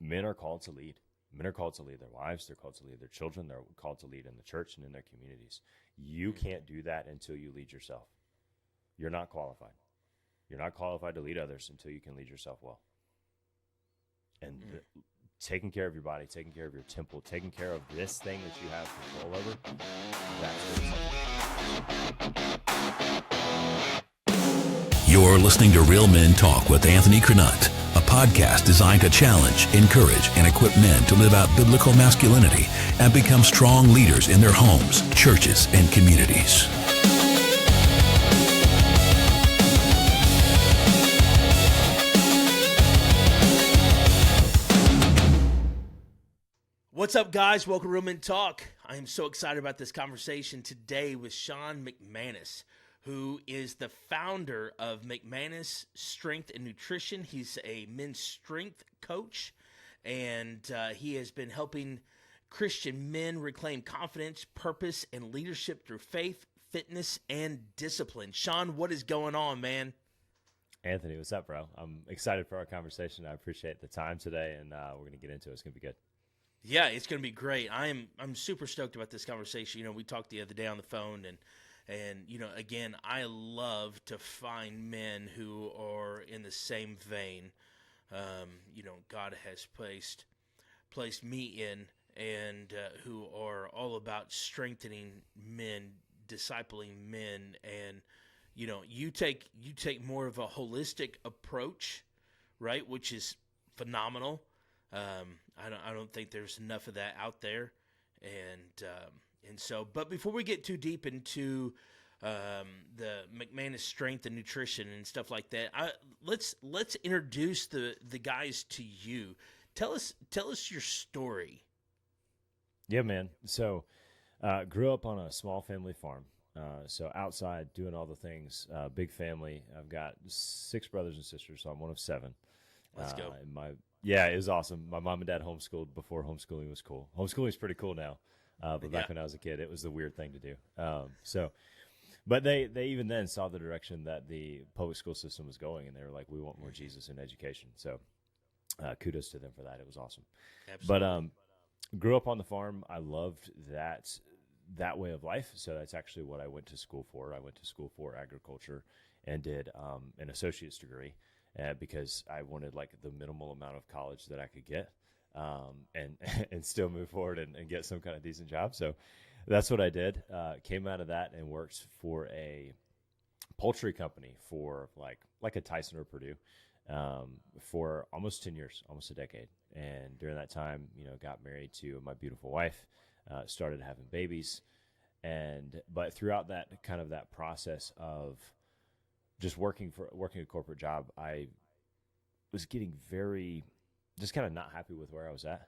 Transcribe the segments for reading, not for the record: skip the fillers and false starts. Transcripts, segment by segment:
Men are called to lead. Men are called to lead their wives. They're called to lead their children. They're called to lead in the church and in their communities. You can't do that until you lead yourself. You're not qualified. You're not qualified to lead others until you can lead yourself well. And taking care of your body, taking care of your temple, taking care of this thing that you have control over, that's You're listening to Real Men Talk with Anthony Crenant, a podcast designed to challenge, encourage, and equip men to live out biblical masculinity and become strong leaders in their homes, churches, and communities. What's up, guys? Welcome to Real Men Talk. I am so excited about this conversation today with Sean McManus, who is the founder of McManus Strength and Nutrition. He's a men's strength coach, and he has been helping Christian men reclaim confidence, purpose, and leadership through faith, fitness, and discipline. Sean, what is going on, man? Anthony, what's up, bro? I'm excited for our conversation. I appreciate the time today, and we're going to get into it. It's going to be good. Yeah, it's going to be great. I'm super stoked about this conversation. You know, we talked the other day on the phone, and you know, again, I love to find men who are in the same vein. You know, God has placed me in, and who are all about strengthening men, discipling men, and you know, you take more of a holistic approach, right? Which is phenomenal. I don't think there's enough of that out there, and so. But before we get too deep into the McManus Strength and Nutrition and stuff like that, let's introduce the guys to you. Tell us your story. Yeah, man. So, grew up on a small family farm. So outside doing all the things, big family. I've got 6 brothers and sisters, so I'm one of 7. Let's go. Yeah, it was awesome. My mom and dad homeschooled before homeschooling was cool. Homeschooling is pretty cool now, but back when I was a kid, it was the weird thing to do. But they even then saw the direction that the public school system was going, and they were like, we want more Jesus in education. So kudos to them for that. It was awesome. Absolutely. But grew up on the farm. I loved that way of life. So that's actually what I went to school for. I went to school for agriculture and did an associate's degree. Because I wanted like the minimal amount of college that I could get, and still move forward and get some kind of decent job. So that's what I did. Came out of that and worked for a poultry company for like a Tyson or Purdue, for almost 10 years, almost a decade. And during that time, you know, got married to my beautiful wife, started having babies, but throughout that process of just working a corporate job, I was getting just kind of not happy with where I was at,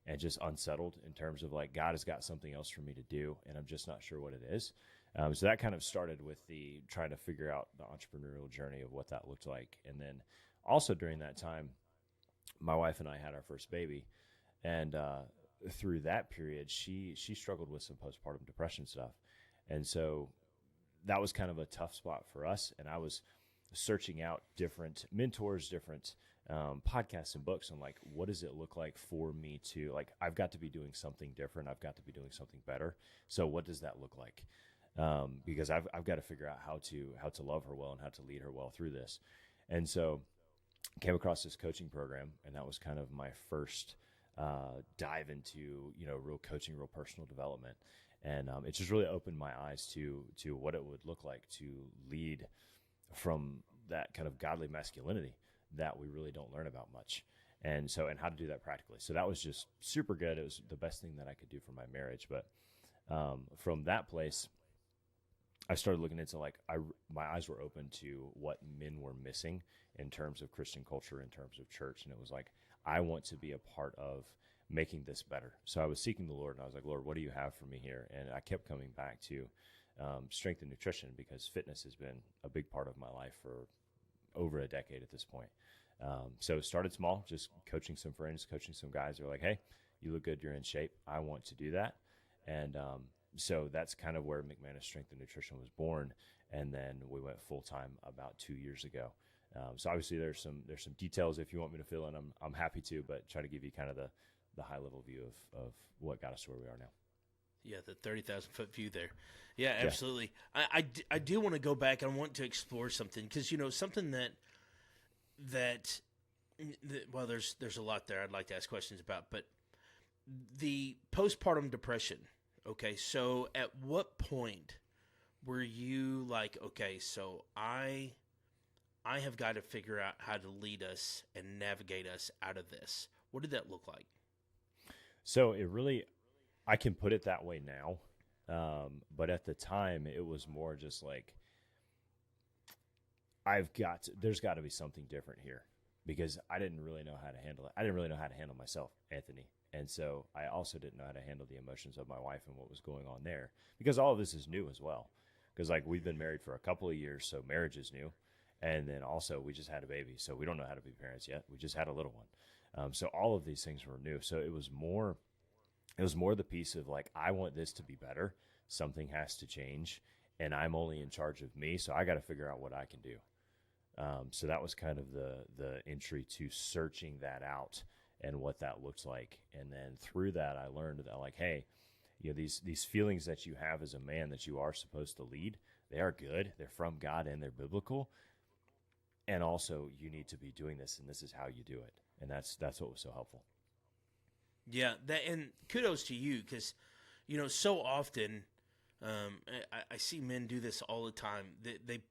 and just unsettled in terms of like, God has got something else for me to do, and I'm just not sure what it is. So that kind of started with the trying to figure out the entrepreneurial journey of what that looked like. And then also during that time, my wife and I had our first baby, and through that period, she struggled with some postpartum depression stuff. And so that was kind of a tough spot for us, and I was searching out different mentors, different podcasts and books on like, what does it look like for me to, like, I've got to be doing something different. I've got to be doing something better. So what does that look like? Because I've got to figure out how to love her well and how to lead her well through this. And so came across this coaching program, and that was kind of my first dive into, you know, real coaching, real personal development. And it just really opened my eyes to what it would look like to lead from that kind of godly masculinity that we really don't learn about much. And how to do that practically. So that was just super good. It was the best thing that I could do for my marriage. But from that place, I started looking into my eyes were open to what men were missing in terms of Christian culture, in terms of church. And it was like, I want to be a part of making this better. So I was seeking the Lord, and I was like, Lord, what do you have for me here? And I kept coming back to strength and nutrition, because fitness has been a big part of my life for over a decade at this point. So it started small, just coaching some friends, coaching some guys who are like, hey, you look good, you're in shape, I want to do that. And so that's kind of where McManus Strength and Nutrition was born. And then we went full-time about 2 years ago. So obviously there's some details if you want me to fill in. I'm happy to, but try to give you kind of the high level view of what got us to where we are now. Yeah, the 30,000 foot view there. Yeah, absolutely. Yeah. I do want to go back. I want to explore something because something that well, there's a lot there I'd like to ask questions about, but the postpartum depression. Okay, so at what point were you like, okay, so I have got to figure out how to lead us and navigate us out of this? What did that look like? So I can put it that way now, but at the time it was more just like, there's got to be something different here, because I didn't really know how to handle it. I didn't really know how to handle myself, Anthony. And so I also didn't know how to handle the emotions of my wife and what was going on there, because all of this is new as well. Because like we've been married for a couple of years, so marriage is new. And then also we just had a baby, so we don't know how to be parents yet. We just had a little one. So all of these things were new. So it was more the piece of like, I want this to be better. Something has to change, and I'm only in charge of me. So I got to figure out what I can do. So that was kind of the entry to searching that out and what that looks like. And then through that, I learned that like, hey, these feelings that you have as a man that you are supposed to lead, they are good. They're from God and they're biblical. And also you need to be doing this, and this is how you do it. And that's what was so helpful. Yeah, and kudos to you, because, so often I see men do this all the time. They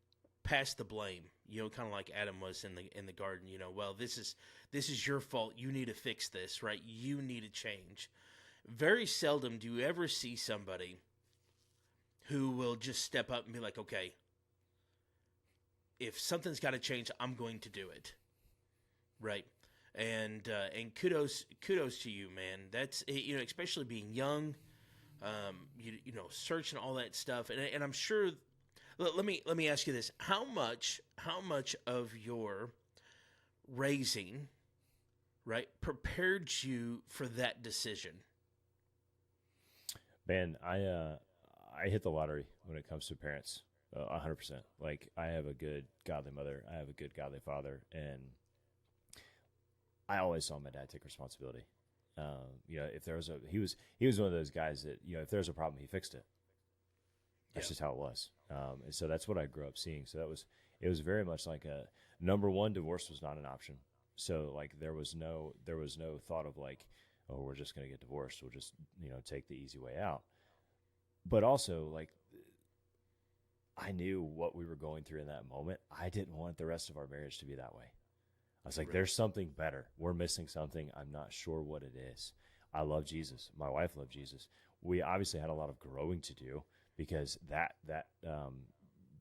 pass the blame, kind of like Adam was in the garden. Well, this is your fault. You need to fix this, right? You need to change. Very seldom do you ever see somebody who will just step up and be like, okay, if something's got to change, I'm going to do it, right? And kudos to you, man. That's especially being young, searching all that stuff, and I'm sure. Let me ask you this: how much of your raising, right, prepared you for that decision? Man, I hit the lottery when it comes to parents, 100%. Like, I have a good godly mother, I have a good godly father, and I always saw my dad take responsibility. If there was he was one of those guys that, if there's a problem, he fixed it. That's just how it was. And so that's what I grew up seeing. So it was very much like number one, divorce was not an option. So like there was no thought of like, oh, we're just going to get divorced. We'll just, take the easy way out. But also like, I knew what we were going through in that moment. I didn't want the rest of our marriage to be that way. I was like, There's something better. We're missing something. I'm not sure what it is. I love Jesus. My wife loved Jesus. We obviously had a lot of growing to do, because that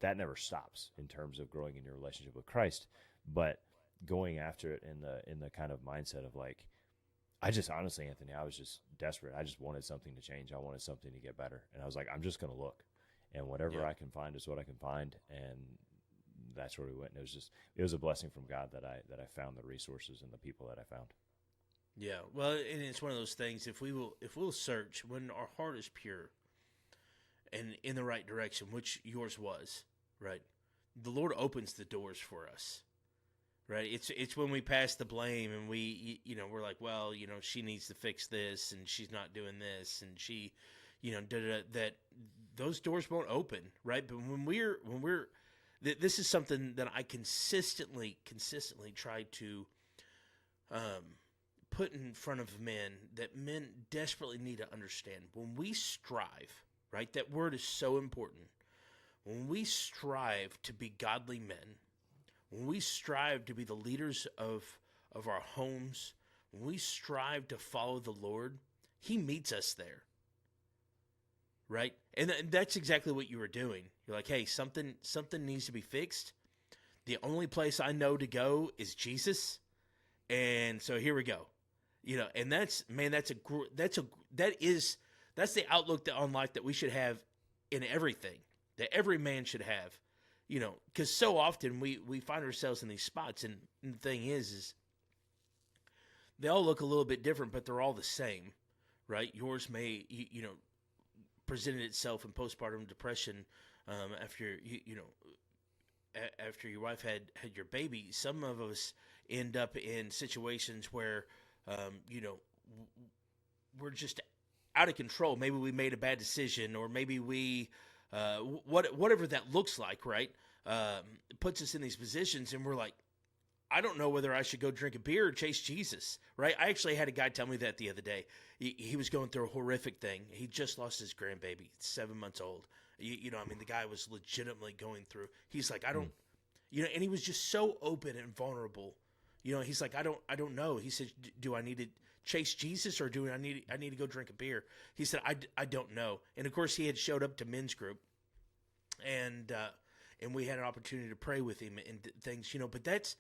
never stops in terms of growing in your relationship with Christ. But going after it in the kind of mindset of like, I just honestly, Anthony, I was just desperate. I just wanted something to change. I wanted something to get better. And I was like, I'm just going to look. And whatever I can find is what I can find. And that's where we went. And it was a blessing from God that I found the resources and the people that I found. Yeah. Well, and it's one of those things, if we'll search when our heart is pure and in the right direction, which yours was, right? The Lord opens the doors for us. Right, it's when we pass the blame and we're like, well, she needs to fix this and she's not doing this and she, that those doors won't open, right? But when we're this is something that I consistently try to put in front of men, that men desperately need to understand. When we strive, right? That word is so important. When we strive to be godly men, when we strive to be the leaders of our homes, when we strive to follow the Lord, He meets us there, right? And that's exactly what you were doing. You're like, hey, something needs to be fixed. The only place I know to go is Jesus, and so here we go. And that's the outlook on life that we should have in everything, that every man should have. Because so often we find ourselves in these spots, and the thing is they all look a little bit different, but they're all the same, right? Yours may, presented itself in postpartum depression after after your wife had your baby, some of us end up in situations where, we're just out of control. Maybe we made a bad decision, or maybe we, whatever that looks like, right? Puts us in these positions, and we're like, I don't know whether I should go drink a beer or chase Jesus, right? I actually had a guy tell me that the other day. He was going through a horrific thing. He just lost his grandbaby, 7 months old. The guy was legitimately going through. He's like, I don't, and he was just so open and vulnerable. He's like, I don't know. He said, do I need to chase Jesus, or do I need to go drink a beer? He said, I don't know. And of course, he had showed up to men's group, and we had an opportunity to pray with him and things, but that's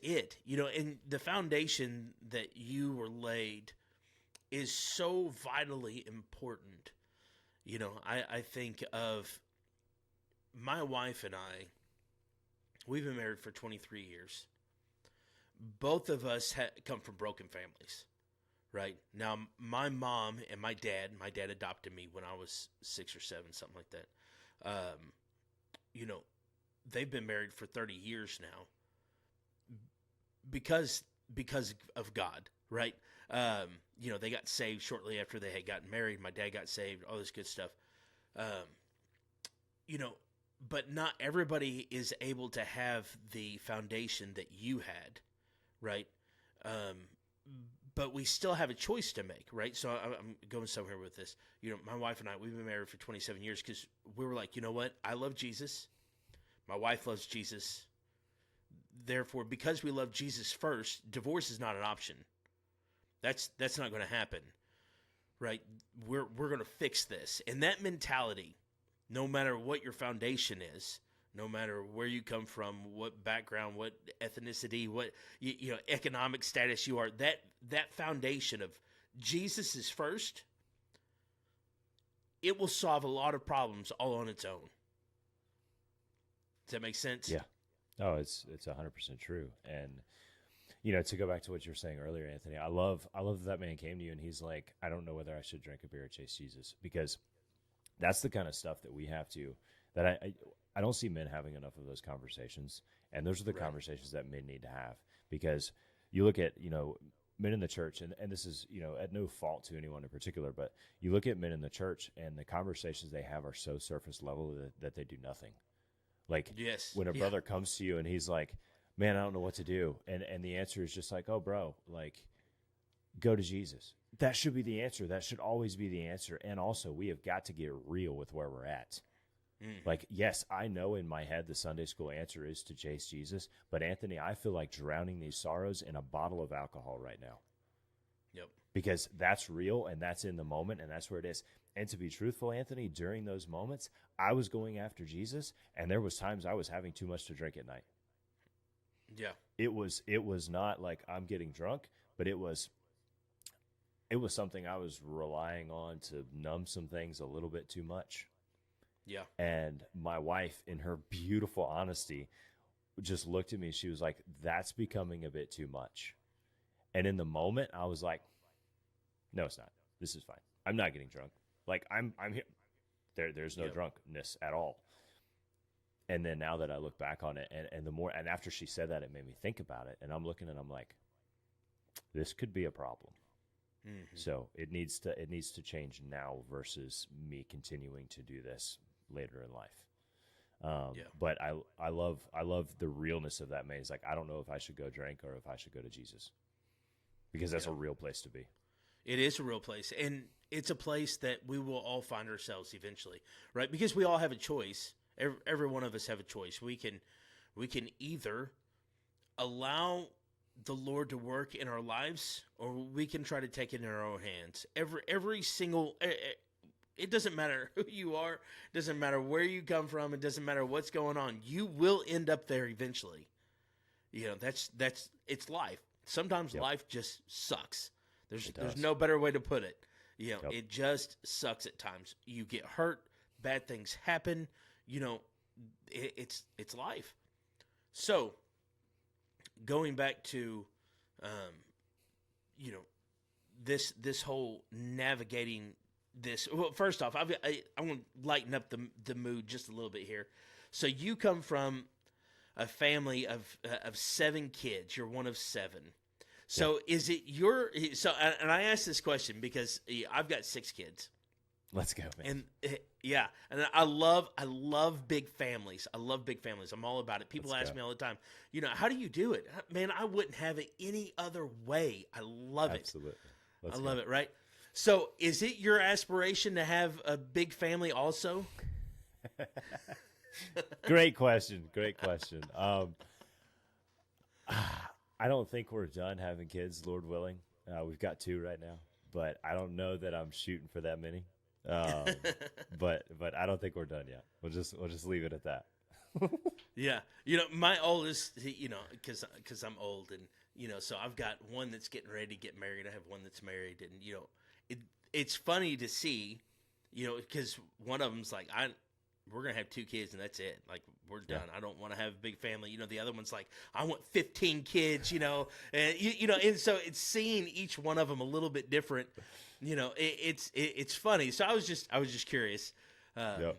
it, and the foundation that you were laid is so vitally important. I think of my wife and I. We've been married for 23 years. Both of us come from broken families, right? Now, my mom and my dad adopted me when I was 6 or 7, something like that. They've been married for 30 years now because of God, right? They got saved shortly after they had gotten married. My dad got saved, all this good stuff. But not everybody is able to have the foundation that you had, right? But we still have a choice to make, right? So I'm going somewhere with this. My wife and I, we've been married for 27 years because we were like, you know what? I love Jesus. My wife loves Jesus. Therefore, because we love Jesus first, divorce is not an option. That's not going to happen, right? We're going to fix this. And that mentality, no matter what your foundation is, no matter where you come from, what background, what ethnicity, what economic status you are, that foundation of Jesus is first, it will solve a lot of problems all on its own. Does that make sense? Yeah. Oh, it's 100% true. And to go back to what you were saying earlier, Anthony, I love that man came to you and he's like, I don't know whether I should drink a beer or chase Jesus, because that's the kind of stuff that we have to, that I don't see men having enough of those conversations. And those are the conversations that men need to have, because you look at, men in the church, and this is, at no fault to anyone in particular, but you look at men in the church and the conversations they have are so surface level that they do nothing. Like, yes, when a brother comes to you and he's like, man, I don't know what to do. And the answer is just like, oh, bro, like, go to Jesus. That should be the answer. That should always be the answer. And also, we have got to get real with where we're at. Mm-hmm. Like, yes, I know in my head the Sunday school answer is to chase Jesus. But, Anthony, I feel like drowning these sorrows in a bottle of alcohol right now. Yep. Because that's real and that's in the moment and that's where it is. And to be truthful, Anthony, during those moments, I was going after Jesus, and there was times I was having too much to drink at night. Yeah. It was not like I'm getting drunk, but it was something I was relying on to numb some things a little bit too much. Yeah. And my wife, in her beautiful honesty, just looked at me. She was like, that's becoming a bit too much. And in the moment, I was like, no, it's not. This is fine. I'm not getting drunk. Like, I'm here. There's no drunkenness at all. And then now that I look back on it, and after she said that, it made me think about it. And I'm looking and I'm like, this could be a problem. Mm-hmm. So it needs to change now versus me continuing to do this later in life. But I love the realness of that man. He's like, I don't know if I should go drink or if I should go to Jesus, because that's a real place to be. It is a real place, and it's a place that we will all find ourselves eventually, right? Because we all have a choice. Every one of us have a choice. We can either allow the Lord to work in our lives, or we can try to take it in our own hands. Every single, it doesn't matter who you are, it doesn't matter where you come from, it doesn't matter what's going on. You will end up there eventually. That's it's life. Sometimes life just sucks. There's no better way to put it. It just sucks at times. You get hurt, bad things happen. It's life. So, going back to, this whole navigating this. Well, first off, I want to lighten up the mood just a little bit here. So you come from a family of 7 kids. You're one of 7. So is it and I ask this question because I've got 6 kids. Let's go, man. And and I love big families. I love big families. I'm all about it. People ask me all the time, how do you do it? Man, I wouldn't have it any other way. I love it. Absolutely. I love it, right? So is it your aspiration to have a big family also? Great question. I don't think we're done having kids, Lord willing. We've got 2 right now, but I don't know that I'm shooting for that many. But I don't think we're done yet. We'll just leave it at that. Yeah. My oldest, because I'm old and, so I've got one that's getting ready to get married. I have one that's married and, it's funny to see, because one of them's like, we're going to have 2 kids and that's it. Like, we're done. I don't want to have a big family. The other one's like, I want 15 kids, and, and so it's seeing each one of them a little bit different. It's funny. So I was just curious. Yep.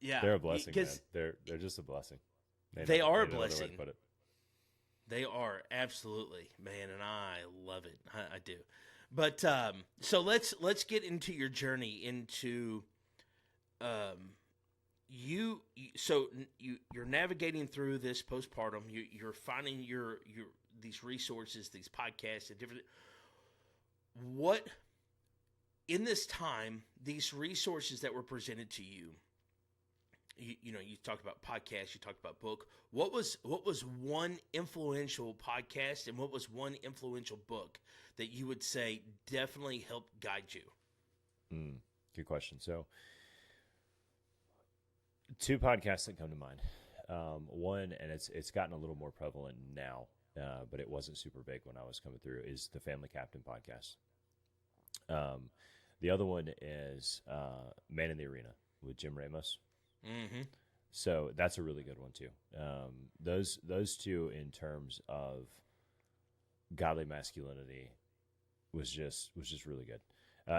Yeah. They're a blessing, man. They're just a blessing. They are a blessing. They are, absolutely, man, and I love it. I do. But so let's get into your journey into you're navigating through this postpartum. You're finding your these resources, these podcasts, and different. What in this time, these resources that were presented to you. You talked about podcasts, you talked about book. What was one influential podcast and what was one influential book that you would say definitely helped guide you? Good question. So 2 podcasts that come to mind. One, and it's gotten a little more prevalent now, but it wasn't super big when I was coming through, is the Family Captain podcast. The other one is Man in the Arena with Jim Ramos. Mm-hmm. So that's a really good one too. Those 2 in terms of godly masculinity was just really good.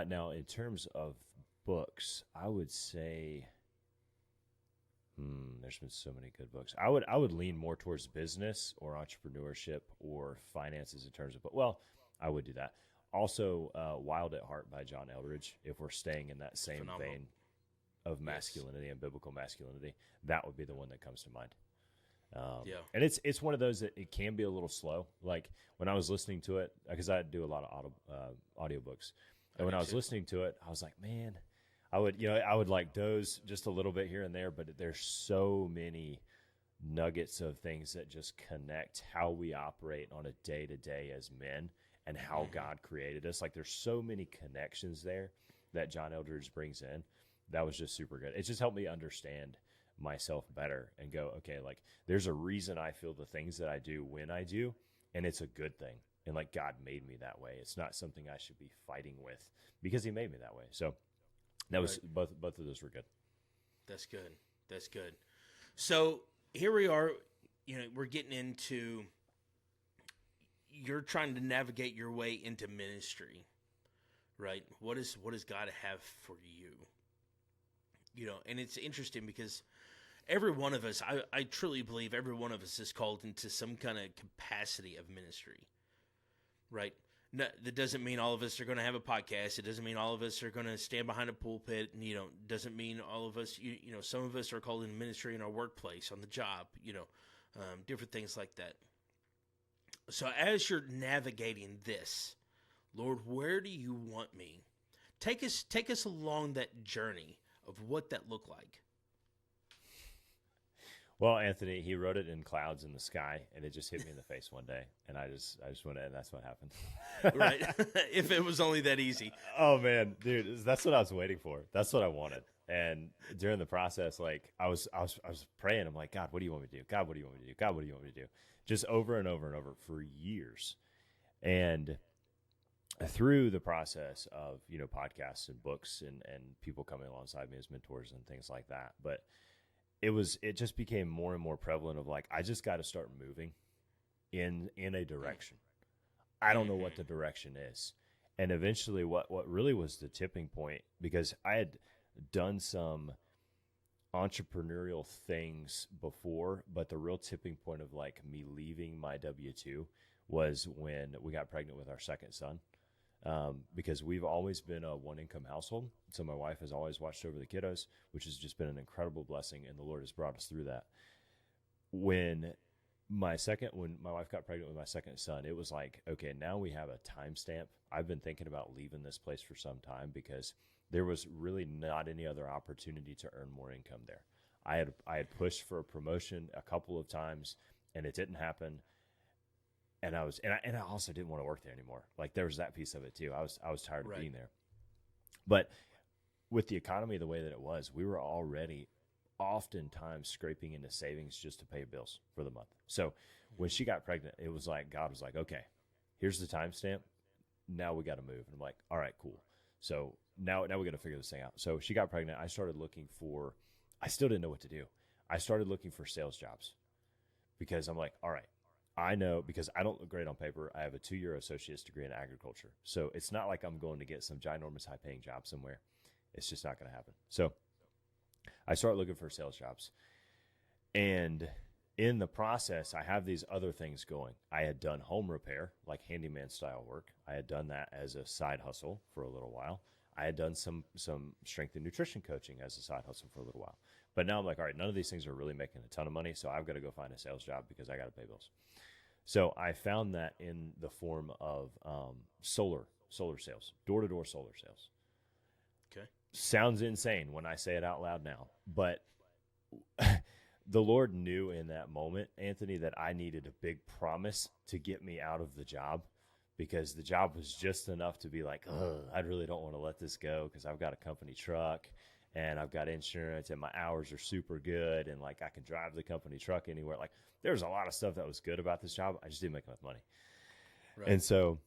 Now in terms of books, I would say, there's been so many good books. I would lean more towards business or entrepreneurship or finances in terms of, I would do that. Also, Wild at Heart by John Eldredge. If we're staying in that same Phenomenal vein of masculinity and biblical masculinity, that would be the one that comes to mind. And it's one of those that it can be a little slow. Like when I was listening to it, because I do a lot of audiobooks, and when I was listening to it, I was like, man, I would like doze just a little bit here and there, but there's so many nuggets of things that just connect how we operate on a day to day as men and how God created us. Like there's so many connections there that John Eldredge brings in. That was just super good. It just helped me understand myself better and go, okay, like there's a reason I feel the things that I do when I do, and it's a good thing. And like God made me that way. It's not something I should be fighting with because he made me that way. So that was both of those were good. That's good. So here we are, we're getting into, you're trying to navigate your way into ministry, right? What does God have for you? And it's interesting because every one of us, I truly believe every one of us is called into some kind of capacity of ministry, right? No, that doesn't mean all of us are going to have a podcast. It doesn't mean all of us are going to stand behind a pulpit. And, doesn't mean all of us, some of us are called in ministry in our workplace, on the job, different things like that. So as you're navigating this, Lord, where do you want me? Take us along that journey of what that looked like. Well, Anthony, he wrote it in clouds in the sky, and it just hit me in the face one day, and I just went, and that's what happened. Right? If it was only that easy. Oh man, dude, that's what I was waiting for. That's what I wanted. And during the process, like I was praying. I'm like, God, what do you want me to do? God, what do you want me to do? God, what do you want me to do? Just over and over and over for years. And through the process of, podcasts and books and people coming alongside me as mentors and things like that. But it just became more and more prevalent of like, I just got to start moving in a direction. I don't know what the direction is. And eventually what really was the tipping point, because I had done some entrepreneurial things before, but the real tipping point of like me leaving my W-2 was when we got pregnant with our second son. Because we've always been a one income household. So my wife has always watched over the kiddos, which has just been an incredible blessing. And the Lord has brought us through that. When my wife got pregnant with my second son, it was like, okay, now we have a timestamp. I've been thinking about leaving this place for some time because there was really not any other opportunity to earn more income there. I had pushed for a promotion a couple of times and it didn't happen. And I also didn't want to work there anymore. Like there was that piece of it too. I was tired of being there. But with the economy the way that it was, we were already oftentimes scraping into savings just to pay bills for the month. So when she got pregnant, it was like God was like, okay, here's the timestamp. Now we got to move. And I'm like, all right, cool. So now we got to figure this thing out. So she got pregnant. I started looking for. I still didn't know what to do. I started looking for sales jobs because I'm like, all right. I know because I don't look great on paper. I have a 2-year associate's degree in agriculture. So it's not like I'm going to get some ginormous high paying job somewhere. It's just not going to happen. So I start looking for sales jobs. And in the process, I have these other things going. I had done home repair, like handyman style work. I had done that as a side hustle for a little while. I had done some strength and nutrition coaching as a side hustle for a little while. But now I'm like, all right, none of these things are really making a ton of money. So I've got to go find a sales job because I got to pay bills. So I found that in the form of solar sales, door-to-door solar sales. Okay. Sounds insane when I say it out loud now, but the Lord knew in that moment, Anthony, that I needed a big promise to get me out of the job because the job was just enough to be like, I really don't want to let this go because I've got a company truck and I've got insurance and my hours are super good and like I can drive the company truck anywhere. Like there's a lot of stuff that was good about this job. I just didn't make enough money. Right. And so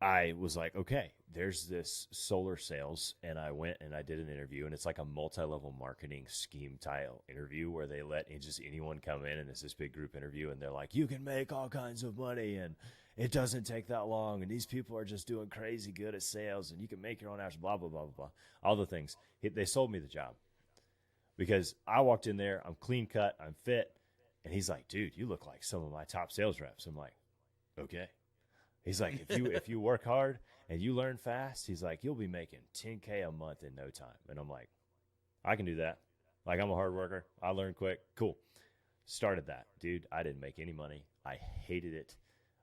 I was like, okay, there's this solar sales. And I went and I did an interview and it's like a multi-level marketing scheme style interview where they let just anyone come in and it's this big group interview and they're like, you can make all kinds of money and it doesn't take that long. And these people are just doing crazy good at sales and you can make your own hours, blah, blah, blah, blah, blah. All the things. They sold me the job because I walked in there. I'm clean cut. I'm fit. And he's like, dude, you look like some of my top sales reps. I'm like, okay. He's like, if you work hard and you learn fast, he's like, you'll be making $10K a month in no time. And I'm like, I can do that. Like, I'm a hard worker. I learn quick. Cool. Started that. Dude, I didn't make any money. I hated it.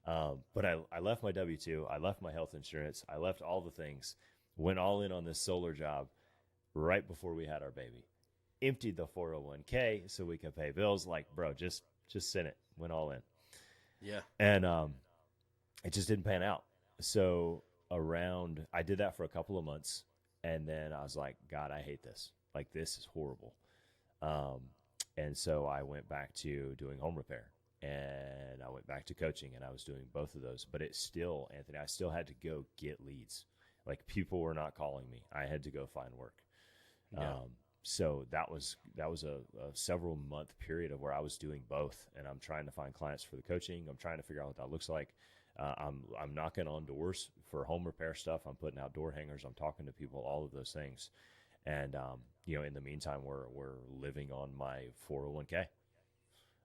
But I left my W-2. I left my health insurance. I left all the things. Went all in on this solar job right before we had our baby. Emptied the 401k so we could pay bills. Like, bro, just send it. Went all in. Yeah. And it just didn't pan out. So I did that for a couple of months. And then I was like, God, I hate this. Like, this is horrible. And so I went back to doing home repair. And I went back to coaching, and I was doing both of those. But it's still, Anthony, I still had to go get leads. Like, people were not calling me. I had to go find work. Yeah. So that was a several month period of where I was doing both, and I'm trying to find clients for the coaching. I'm trying to figure out what that looks like. I'm knocking on doors for home repair stuff. I'm putting out door hangers. I'm talking to people, all of those things. And, in the meantime, we're living on my 401k.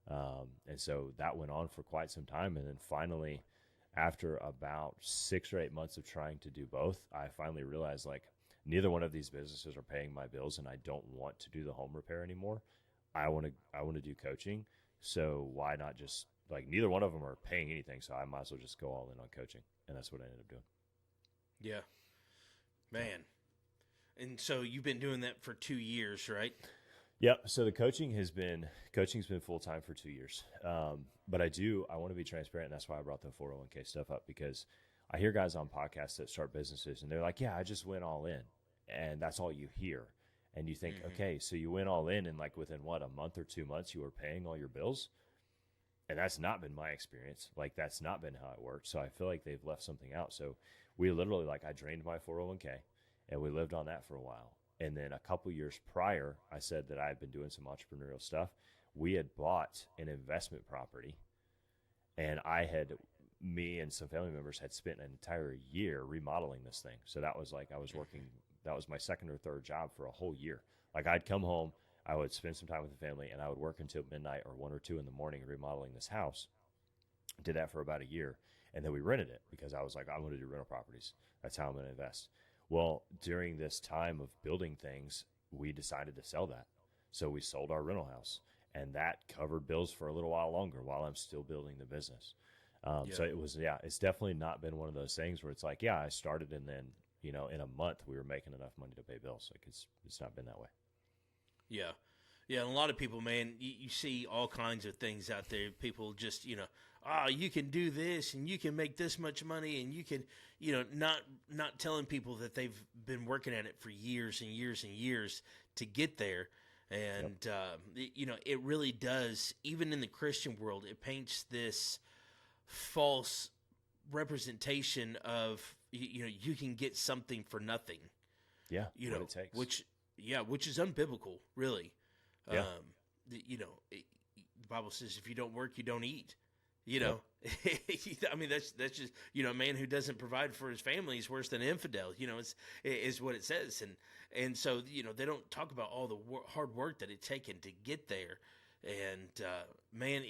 And so that went on for quite some time. And then finally, after about 6 or 8 months of trying to do both, I finally realized, like, neither one of these businesses are paying my bills, and I don't want to do the home repair anymore. I want to do coaching. So why not just, like, neither one of them are paying anything, so I might as well just go all in on coaching. And that's what I ended up doing. Yeah. Man. And so you've been doing that for 2 years, right? Yep. So the coaching's been full-time for 2 years. But I want to be transparent, and that's why I brought the 401k stuff up, because I hear guys on podcasts that start businesses, and they're like, yeah, I just went all in. And that's all you hear. And you think, okay, so you went all in, and like within a month or 2 months, you were paying all your bills? And that's not been my experience. Like, that's not been how it worked. So I feel like they've left something out. So we literally, like, I drained my 401k, and we lived on that for a while. And then a couple years prior, I said that I had been doing some entrepreneurial stuff. We had bought an investment property, and me and some family members had spent an entire year remodeling this thing. So that was like, I was working that was my second or third job for a whole year. Like I'd come home, I would spend some time with the family, and I would work until midnight or 1 or 2 in the morning remodeling this house. Did that for about a year. And then we rented it because I was like, I'm going to do rental properties. That's how I'm going to invest. Well, during this time of building things, we decided to sell that. So we sold our rental house, and that covered bills for a little while longer while I'm still building the business. So it was, it's definitely not been one of those things where it's like, I started and then, in a month we were making enough money to pay bills. Like it's not been that way. Yeah. Yeah. And a lot of people, man, you see all kinds of things out there. People just, you can do this and you can make this much money, and you can, not telling people that they've been working at it for years and years and years to get there. And, it really does, even in the Christian world, it paints this false representation of, you can get something for nothing. Yeah. What it takes. Which is unbiblical, really. Yeah. The Bible says if you don't work, you don't eat. I mean, that's just, a man who doesn't provide for his family is worse than an infidel, is what it says. And so, they don't talk about all the hard work that it's taken to get there. And, man,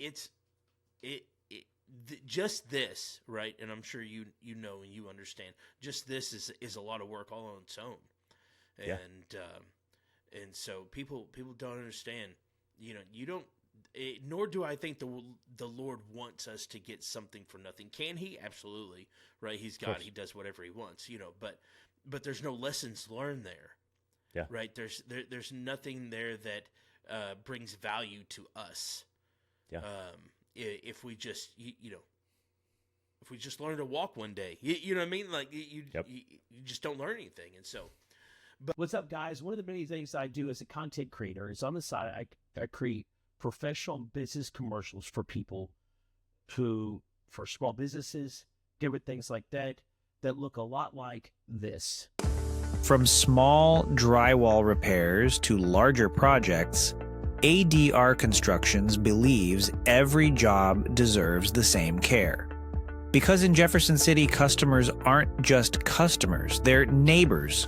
just this, right? And I'm sure you know and you understand, just this is a lot of work all on its own. Yeah. And so people don't understand, you don't, nor do I think the Lord wants us to get something for nothing. Can he? Absolutely. Right. He's God. He does whatever he wants, but there's no lessons learned there. Yeah. Right. There's nothing there that brings value to us. Yeah. If we just, if we just learn to walk one day, you know what I mean? Like you just don't learn anything. And so, but what's up, guys? One of the many things I do as a content creator is on the side, I create professional business commercials for people for small businesses, different things like that look a lot like this. From small drywall repairs to larger projects, ADR Constructions believes every job deserves the same care. Because in Jefferson City, customers aren't just customers, they're neighbors.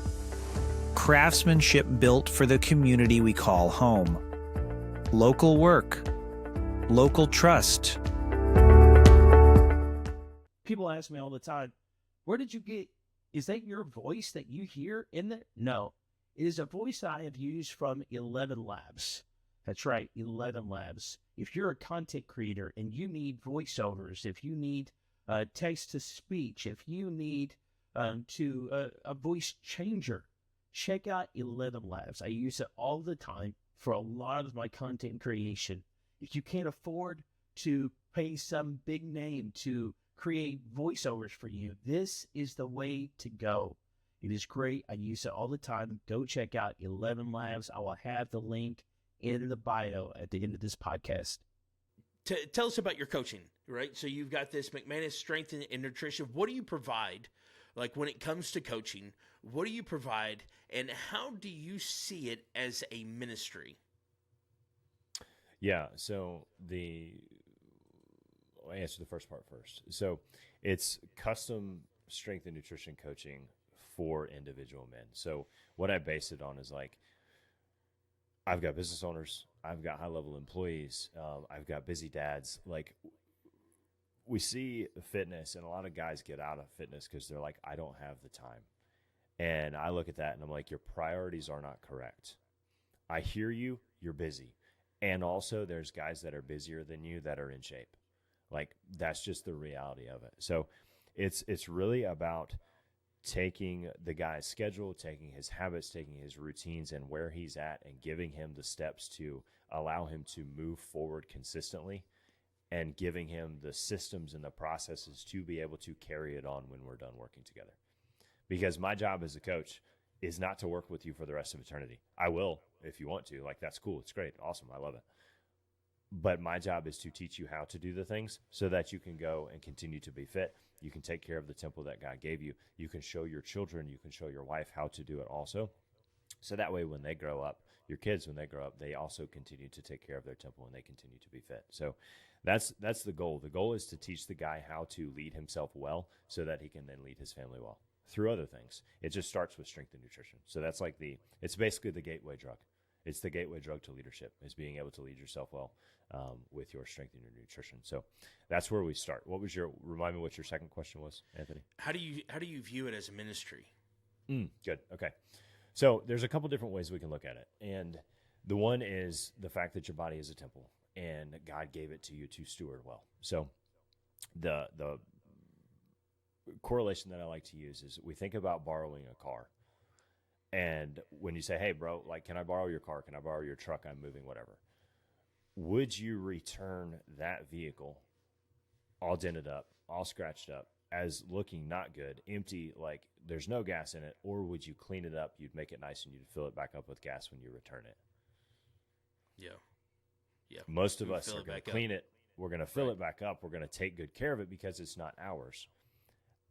Craftsmanship built for the community we call home. Local work. Local trust. People ask me all the time, where did you get, is that your voice that you hear in there? No, it is a voice I have used from 11 Labs. That's right, 11 Labs. If you're a content creator and you need voiceovers, if you need text to speech, if you need a voice changer, check out 11 Labs. I use it all the time for a lot of my content creation. If you can't afford to pay some big name to create voiceovers for you, this is the way to go. It is great. I use it all the time. Go check out 11 Labs. I will have the link in the bio at the end of this podcast. Tell us about your coaching, right? So you've got this McManus Strength and Nutrition. What do you provide? Like when it comes to coaching, what do you provide, and how do you see it as a ministry? Yeah, so I'll answer the first part first. So it's custom strength and nutrition coaching for individual men. So what I base it on is like, I've got business owners, I've got high-level employees, I've got busy dads. Like, we see fitness, and a lot of guys get out of fitness because they're like, I don't have the time. And I look at that, and I'm like, your priorities are not correct. I hear you, you're busy. And also, there's guys that are busier than you that are in shape. Like, that's just the reality of it. So it's really about taking the guy's schedule, taking his habits, taking his routines and where he's at, and giving him the steps to allow him to move forward consistently, and giving him the systems and the processes to be able to carry it on when we're done working together. Because my job as a coach is not to work with you for the rest of eternity. I will if you want to. Like, that's cool. It's great. Awesome. I love it. But my job is to teach you how to do the things so that you can go and continue to be fit. You can take care of the temple that God gave you. You can show your children, you can show your wife how to do it also. So that way when they grow up, your kids, when they grow up, they also continue to take care of their temple and they continue to be fit. So that's the goal. The goal is to teach the guy how to lead himself well so that he can then lead his family well. through other things. It just starts with strength and nutrition. So that's like it's basically the gateway drug. It's the gateway drug to leadership, is being able to lead yourself well with your strength and your nutrition. So that's where we start. Remind me what your second question was, Anthony? How do you view it as a ministry? Good. Okay. So there's a couple different ways we can look at it. And the one is the fact that your body is a temple and God gave it to you to steward well. So the correlation that I like to use is we think about borrowing a car. And when you say, hey, bro, like, can I borrow your car? Can I borrow your truck? I'm moving, whatever. Would you return that vehicle all dented up, all scratched up, as looking not good, empty, like there's no gas in it? Or would you clean it up, you'd make it nice, and you'd fill it back up with gas when you return it? Yeah. Most of us are going to clean it. We're going to fill it back up. We're going to take good care of it because it's not ours.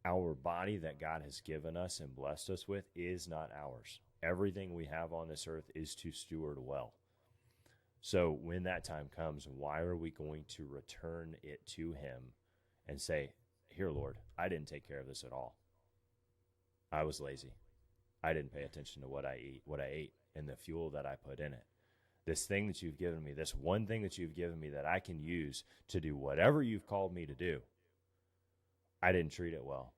Our body that God has given us and blessed us with is not ours. Everything we have on this earth is to steward well. So when that time comes, why are we going to return it to him and say, here, Lord, I didn't take care of this at all. I was lazy. I didn't pay attention to what I ate and the fuel that I put in it. This thing that you've given me, this one thing that you've given me that I can use to do whatever you've called me to do, I didn't treat it well.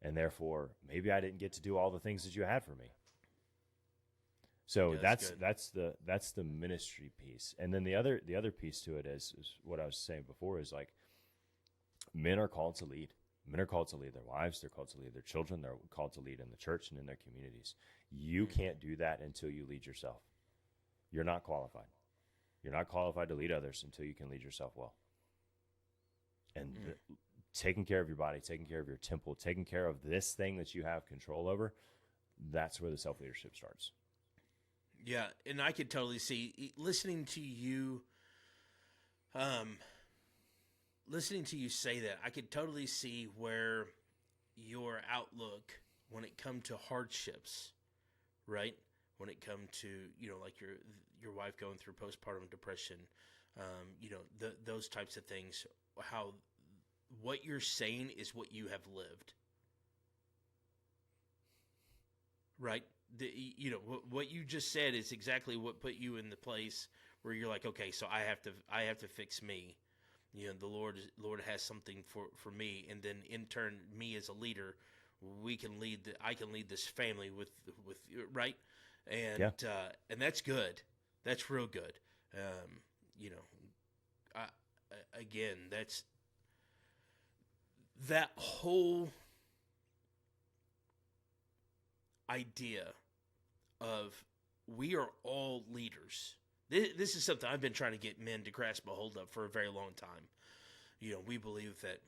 And therefore, maybe I didn't get to do all the things that you had for me. So that's the ministry piece. And then the other piece to it is what I was saying before, is like, men are called to lead. Men are called to lead their wives. They're called to lead their children. They're called to lead in the church and in their communities. You can't do that until you lead yourself. You're not qualified. You're not qualified to lead others until you can lead yourself well. And taking care of your body, taking care of your temple, taking care of this thing that you have control over, that's where the self-leadership starts. Yeah, and I could totally see, listening to you say that, I could totally see where your outlook when it comes to hardships, right? When it comes to, like your wife going through postpartum depression, those types of things, how what you're saying is what you have lived, right? What you just said is exactly what put you in the place where you're like, okay, so I have to fix me. The Lord has something for me, and then in turn, me as a leader, I can lead this family with right, and and that's good. That's real good. Again, that's that whole idea of we are all leaders. This is something I've been trying to get men to grasp a hold of for a very long time. We believe that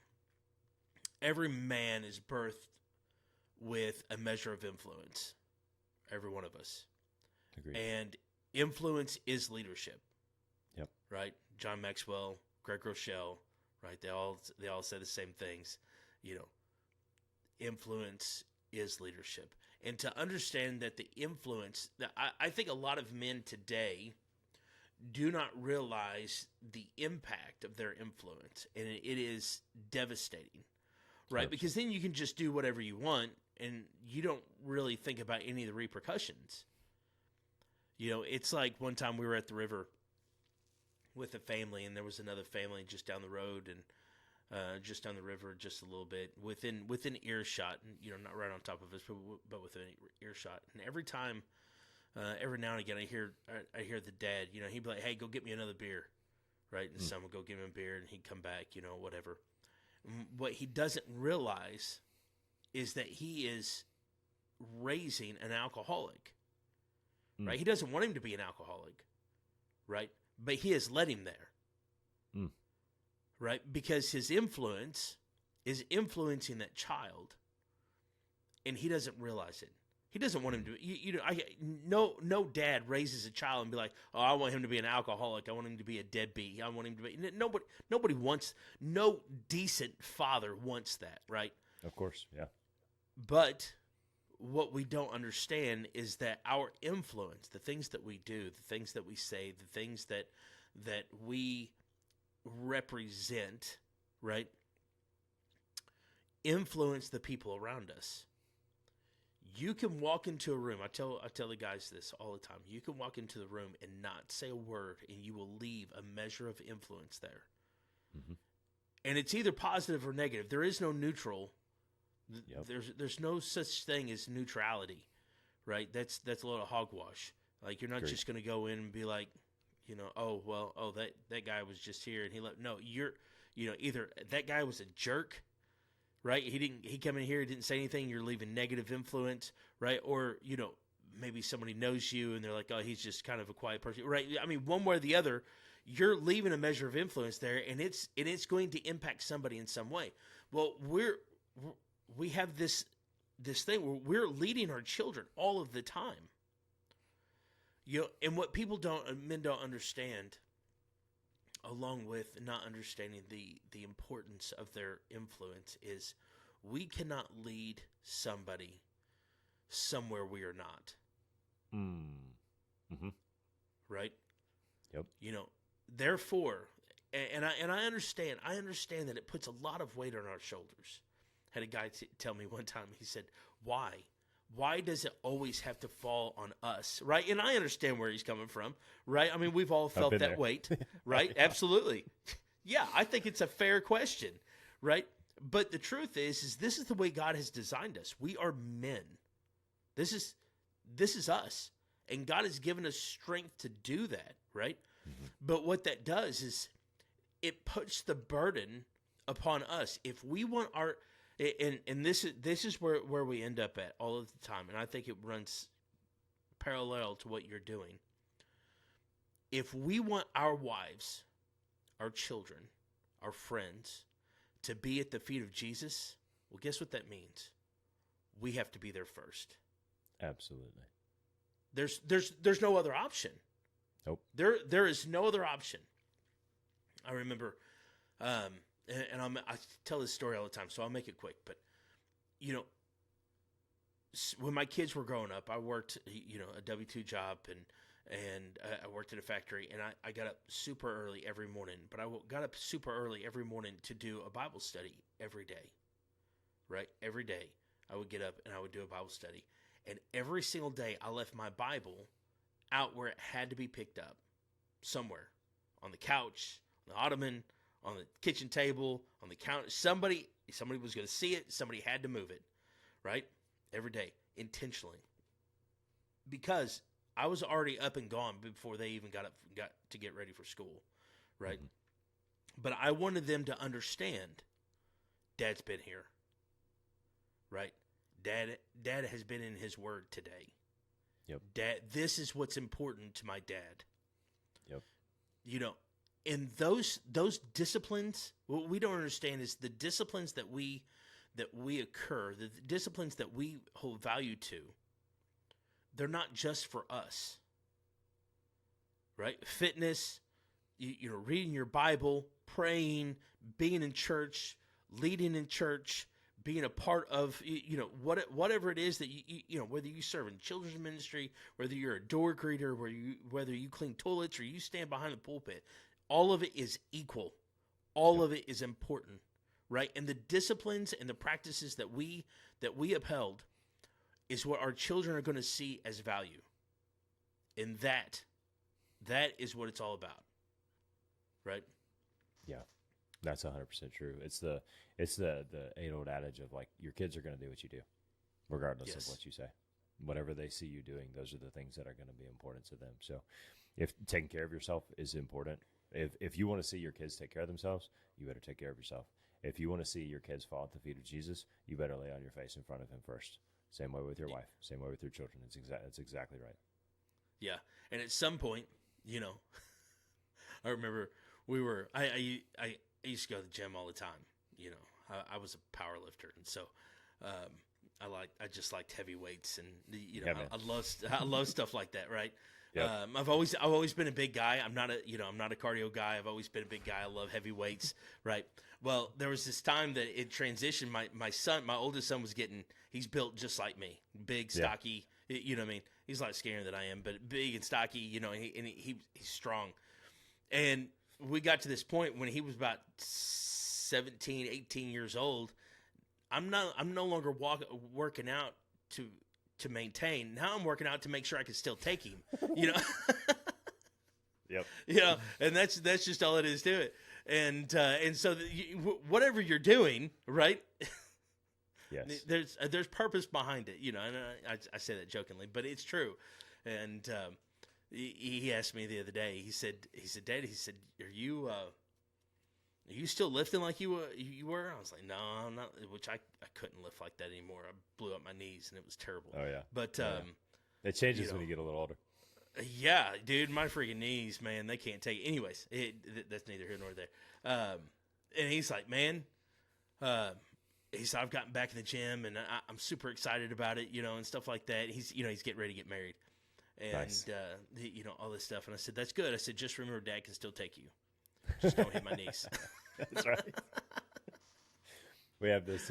every man is birthed with a measure of influence. Every one of us. Agreed. And influence is leadership. Yep. Right? John Maxwell, Greg Rochelle, right? They all say the same things. Influence is leadership. And to understand that the influence, I think a lot of men today do not realize the impact of their influence, and it is devastating, right? Because then you can just do whatever you want, and you don't really think about any of the repercussions. It's like one time we were at the river with a family, and there was another family just down the road, and just down the river just a little bit, within earshot, and not right on top of us, but within earshot. And every time, every now and again, I hear the dad. He'd be like, "Hey, go get me another beer," right? And the son would go give him a beer, and he'd come back, whatever. What he doesn't realize is that he is raising an alcoholic, right? He doesn't want him to be an alcoholic, right? But he has led him there, right? Because his influence is influencing that child, and he doesn't realize it. He doesn't want him to. No dad raises a child and be like, "Oh, I want him to be an alcoholic. I want him to be a deadbeat. I want him to be." Nobody wants. No decent father wants that, right? Of course, yeah. But what we don't understand is that our influence, the things that we do, the things that we say, the things that we represent, right, influence the people around us. You can walk into a room. I tell the guys this all the time. You can walk into the room and not say a word, and you will leave a measure of influence there. Mm-hmm. And it's either positive or negative. There is no neutral. Yep. There's no such thing as neutrality, right? That's a lot of hogwash. Like, you're not Agreed. just going to go in and be like, that guy was just here and he left. No, either that guy was a jerk, right? He come in here, he didn't say anything. You're leaving negative influence, right? Or, maybe somebody knows you and they're like, oh, he's just kind of a quiet person, right? I mean, one way or the other, you're leaving a measure of influence there, and it's going to impact somebody in some way. Well, we have this thing where we're leading our children all of the time. And what men don't understand, along with not understanding the importance of their influence, is we cannot lead somebody somewhere we are not. Mm-hmm. Right? Yep. Therefore, and I understand that it puts a lot of weight on our shoulders. Had a guy tell me one time, he said, why? Why does it always have to fall on us, right? And I understand where he's coming from, right? I mean, we've all felt that weight, right? Absolutely. Yeah, I think it's a fair question, right? But the truth is this is the way God has designed us. We are men. This is us. And God has given us strength to do that, right? Mm-hmm. But what that does is it puts the burden upon us. If we want our... And this is where we end up at all of the time, and I think it runs parallel to what you're doing. If we want our wives, our children, our friends to be at the feet of Jesus, well, guess what that means? We have to be there first. Absolutely. There's no other option. Nope. There is no other option. I remember. And I tell this story all the time, so I'll make it quick. But, when my kids were growing up, I worked, a W-2 job, and I worked at a factory, and I got up super early every morning. But I got up super early every morning to do a Bible study every day, right? Every day I would get up and I would do a Bible study. And every single day I left my Bible out where it had to be picked up, somewhere, on the couch, on the ottoman, on the kitchen table, on the counter. Somebody was going to see it. Somebody had to move it, right? Every day, intentionally. Because I was already up and gone before they even got to get ready for school, right? Mm-hmm. But I wanted them to understand, Dad's been here, right? Dad has been in his word today. Yep. Dad, this is what's important to my dad. Yep. And those disciplines, what we don't understand is the disciplines that we occur, the disciplines that we hold value to, they're not just for us, right? Fitness, reading your Bible, praying, being in church, leading in church, being a part of, whatever it is that whether you serve in children's ministry, whether you're a door greeter, whether you clean toilets or you stand behind the pulpit. All of it is equal. All of it is important, right? And the disciplines and the practices that we upheld is what our children are going to see as value. And that is what it's all about, right? Yeah, that's 100% true. It's the age-old adage of, like, your kids are going to do what you do, regardless of what you say. Whatever they see you doing, those are the things that are going to be important to them. So if taking care of yourself is important, if you want to see your kids take care of themselves, you better take care of yourself. If you want to see your kids fall at the feet of Jesus, you better lay on your face in front of him first. Same way with your wife. Same way with your children. That's exactly right. Yeah, and at some point, I remember I used to go to the gym all the time. I was a power lifter, and so I just liked heavy weights, and I love stuff like that, right? Yep. I've always been a big guy. I'm not a cardio guy. I've always been a big guy. I love heavy weights, right? Well, there was this time that it transitioned. My oldest son he's built just like me, big, stocky. You know what I mean? He's a lot scarier than I am, but big and stocky. He's strong. And we got to this point when he was about 17, 18 years old. I'm no longer working out to maintain. Now I'm working out to make sure I can still take him, you know? Yep. You know, and that's just all it is to it. And so whatever you're doing, right? Yes. There's purpose behind it, you know, and I say that jokingly, but it's true. And he asked me the other day. He said, Daddy, he said, are you still lifting like you were? I was like, no, I'm not. Which I couldn't lift like that anymore. I blew up my knees, and it was terrible. Oh yeah. But it changes you know, when you get a little older. yeah, dude, my freaking knees, man, they can't take it. Anyways, that's neither here nor there. And he's like, man, he said, I've gotten back in the gym, and I'm super excited about it, you know, and stuff like that. He's getting ready to get married, and Nice. you know, all this stuff. And I said, that's good. I said, just remember, Dad can still take you. Just don't hit my knees. That's right. We have this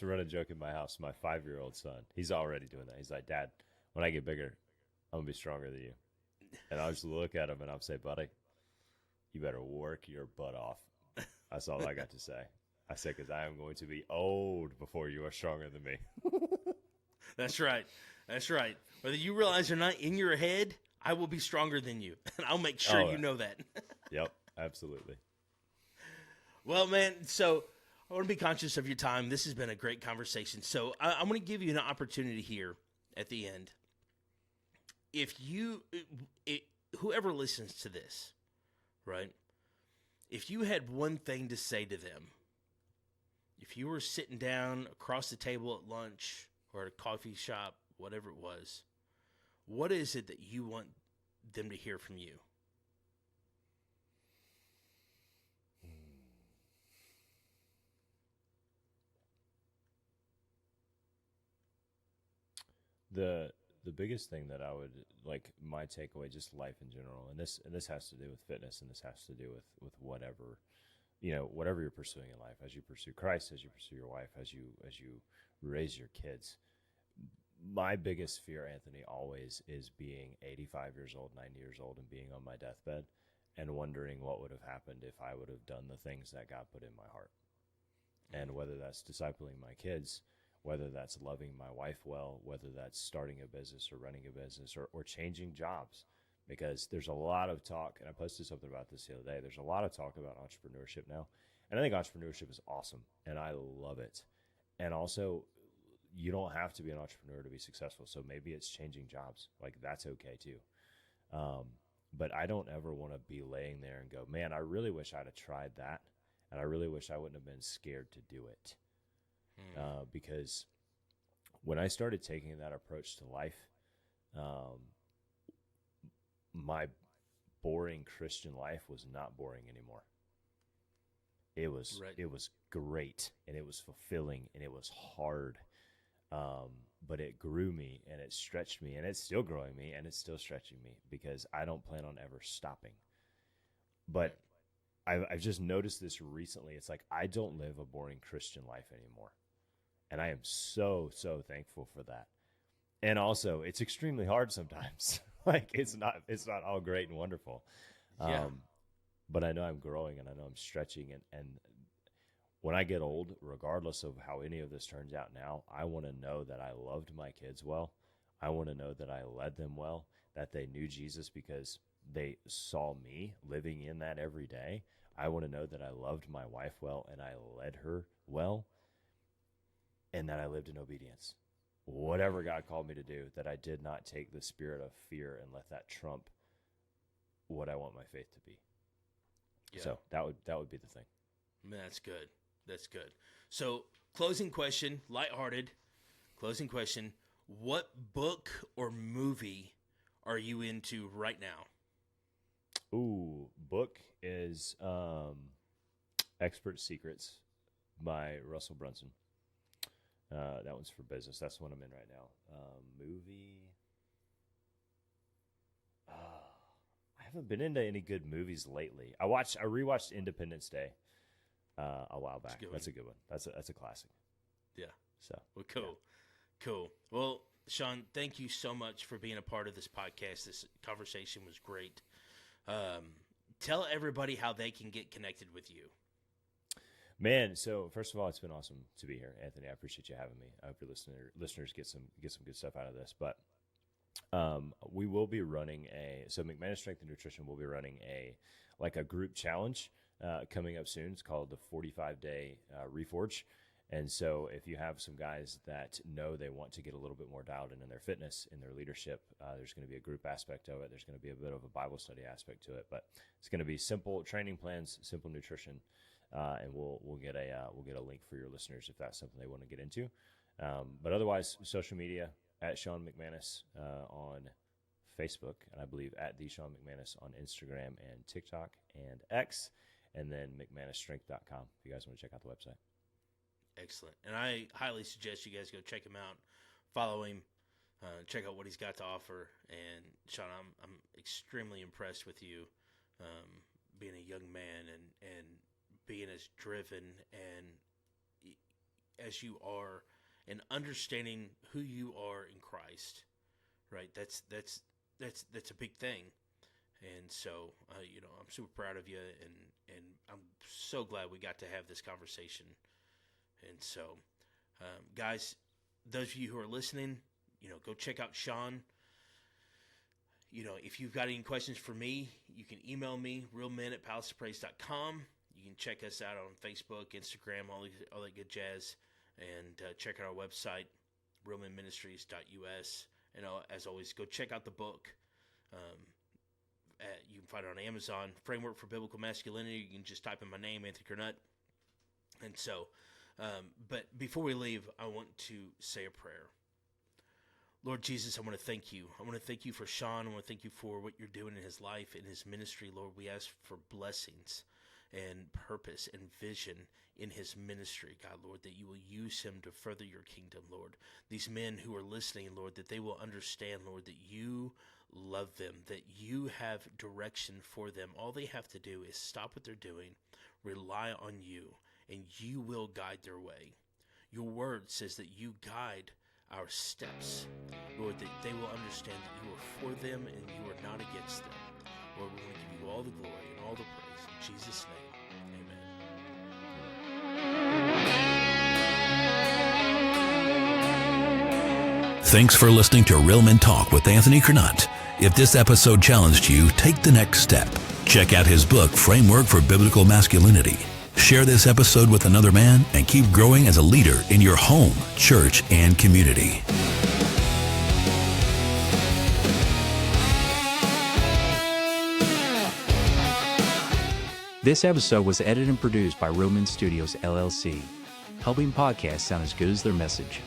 running joke in my house. My 5-year-old son, he's already doing that. He's like, Dad, when I get bigger, I'm gonna be stronger than you. And I'll just look at him and I'll say, buddy, you better work your butt off. That's all I got to say. I said, because I am going to be old before you are stronger than me. That's right. That's right. Whether you realize or not, in your head, I will be stronger than you, and I'll make sure Oh, you know that. Yep, absolutely. Well, man, so I want to be conscious of your time. This has been a great conversation. So I'm going to give you an opportunity here at the end. Whoever listens to this, right? If you had one thing to say to them, if you were sitting down across the table at lunch or at a coffee shop, whatever it was, what is it that you want them to hear from you? The biggest thing that I would like, my takeaway, just life in general, and this has to do with fitness, and this has to do with whatever, you know, whatever you're pursuing in life, as you pursue Christ, as you pursue your wife, as you raise your kids. My biggest fear, Anthony, always is being 85 years old, 90 years old, and being on my deathbed and wondering what would have happened if I would have done the things that God put in my heart. And whether that's discipling my kids, whether that's loving my wife well, whether that's starting a business or running a business or changing jobs. Because there's a lot of talk, and I posted something about this the other day, there's a lot of talk about entrepreneurship now. And I think entrepreneurship is awesome, and I love it. And also, you don't have to be an entrepreneur to be successful. So maybe it's changing jobs. Like, that's okay too. But I don't ever want to be laying there and go, man, I really wish I'd have tried that. And I really wish I wouldn't have been scared to do it. Because when I started taking that approach to life, my boring Christian life was not boring anymore. It was great, and it was fulfilling, and it was hard. But it grew me, and it stretched me, and it's still growing me, and it's still stretching me, because I don't plan on ever stopping. But I've just noticed this recently. It's like, I don't live a boring Christian life anymore. And I am so, so thankful for that. And also, it's extremely hard sometimes. Like, it's not all great and wonderful. Yeah. But I know I'm growing, and I know I'm stretching. And when I get old, regardless of how any of this turns out now, I want to know that I loved my kids well. I want to know that I led them well, that they knew Jesus because they saw me living in that every day. I want to know that I loved my wife well and I led her well, and that I lived in obedience. Whatever God called me to do, that I did not take the spirit of fear and let that trump what I want my faith to be. Yeah. So that would be the thing. Man, that's good. That's good. So, closing question, lighthearted. Closing question: what book or movie are you into right now? Ooh, book is Expert Secrets by Russell Brunson. That one's for business. That's the one I'm in right now. Movie. I haven't been into any good movies lately. I rewatched Independence Day a while back. That's a good one. That's a classic. Yeah. So Well, cool. Cool. Well, Sean, thank you so much for being a part of this podcast. This conversation was great. Tell everybody how they can get connected with you. Man, so first of all, it's been awesome to be here, Anthony. I appreciate you having me. I hope your listeners get some good stuff out of this. But we will be running so McManus Strength and Nutrition will be running a group challenge coming up soon. It's called the 45-day Reforge. And so if you have some guys that know they want to get a little bit more dialed in their fitness, in their leadership, there's going to be a group aspect of it. There's going to be a bit of a Bible study aspect to it, but it's going to be simple training plans, simple nutrition, and we'll get a link for your listeners if that's something they want to get into. But otherwise, social media at Sean McManus on Facebook, and I believe at the Sean McManus on Instagram and TikTok and X, and then McManusStrength.com if you guys want to check out the website. Excellent. And I highly suggest you guys go check him out, follow him, check out what he's got to offer. And Sean, I'm extremely impressed with you, being a young man and being as driven and as you are, and understanding who you are in Christ. Right? That's a big thing. And so, I'm super proud of you, and I'm so glad we got to have this conversation. And so, guys, those of you who are listening, go check out Sean. If you've got any questions for me, you can email me, realmen@palaceofpraise.com. You can check us out on Facebook, Instagram, all that good jazz. And check out our website, realmenministries.us. And as always, go check out the book. You can find it on Amazon, Framework for Biblical Masculinity. You can just type in my name, Anthony Cronut. And so... but before we leave, I want to say a prayer. Lord Jesus, I want to thank you. I want to thank you for Sean. I want to thank you for what you're doing in his life, in his ministry. Lord, we ask for blessings and purpose and vision in his ministry, God, Lord, that you will use him to further your kingdom, Lord. These men who are listening, Lord, that they will understand, Lord, that you love them, that you have direction for them. All they have to do is stop what they're doing, rely on you, and you will guide their way. Your word says that you guide our steps. Lord, that they will understand that you are for them and you are not against them. Lord, we want to give you all the glory and all the praise. In Jesus' name, amen. Thanks for listening to Real Men Talk with Anthony Cronut. If this episode challenged you, take the next step. Check out his book, Framework for Biblical Masculinity. Share this episode with another man and keep growing as a leader in your home, church, and community. This episode was edited and produced by Real Men Studios, LLC, helping podcasts sound as good as their message.